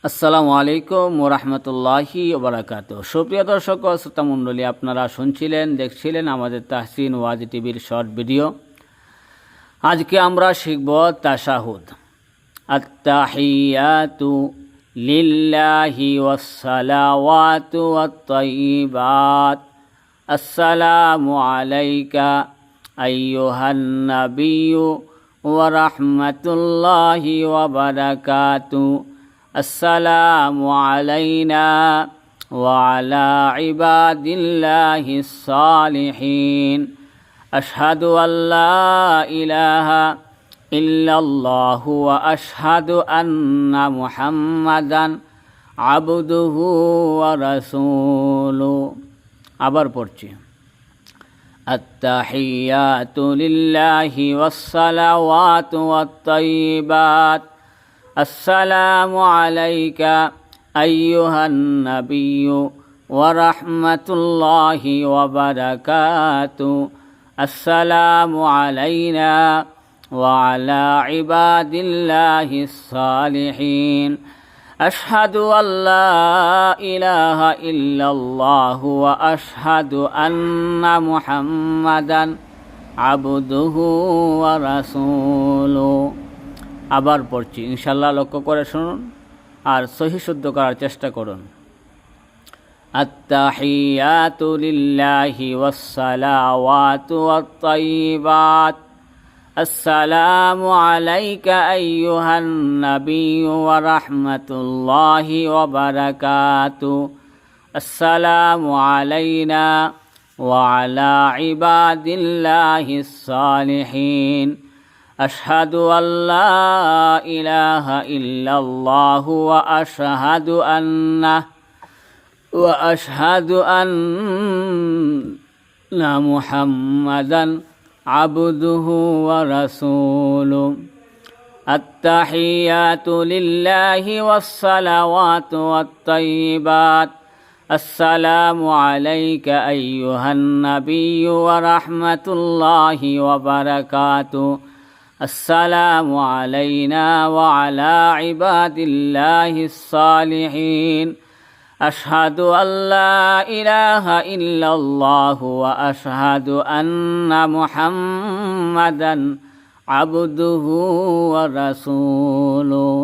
আসসালামু আলাইকুম ওরহমতুল্লাহি ওবরাকাতুহু। সুপ্রিয় দর্শক ও শ্রোতা মণ্ডলী, আপনারা দেখছিলেন আমাদের তাহসিন ওয়াজ টিভির শর্ট ভিডিও। আজকে আমরা শিখব তাশাহুদ। আত্তাহিয়াতু লিল্লাহি ওয়াসসালাওয়াতু ওয়াত-তাইয়্যিবাত। আসসালামু আলাইকা আইয়ুহান নাবিয়্যু ওয়া রাহমাতুল্লাহি ওয়া বারাকাতুহু। السلام علينا وعلى عباد الله الصالحين. أشهد أن لا إله إلا الله وأشهد أن محمدا عبده ورسوله. আবার পড়ছি। التحيات لله والصلوات والطيبات. السلام عليك أيها النبي ورحمة الله وبركاته. السلام علينا وعلى عباد الله الصالحين. أشهد أن لا إله إلا الله وأشهد أن محمدا عبده ورسوله. আবার পড়ছি, ইনশাল্লাহ লক্ষ্য করে শুনুন আর সহি শুদ্ধ করার চেষ্টা করুন। আত্তাহিয়াতু লিল্লাহি ওয়াসসালাওয়াতু ওয়াত-তাইয়্যিবাত। আসসালামু আলাইকা আইয়ুহান নাবিয়্যু ওয়া রাহমাতুল্লাহি ওয়া বারাকাতুহু। আসসালামু আলাইনা ওয়া আলা ইবাদিল্লাহিস সালিহিন। أشهد أن لا إله إلا الله وأشهد أن محمدا عبده ورسوله. التحيات لله والصلوات والطيبات. السلام عليك أيها النبي ورحمة الله وبركاته. السلام علينا وعلى عباد الله الصالحين. أشهد أن لا إله إلا الله وأشهد أن محمدا عبده ورسوله.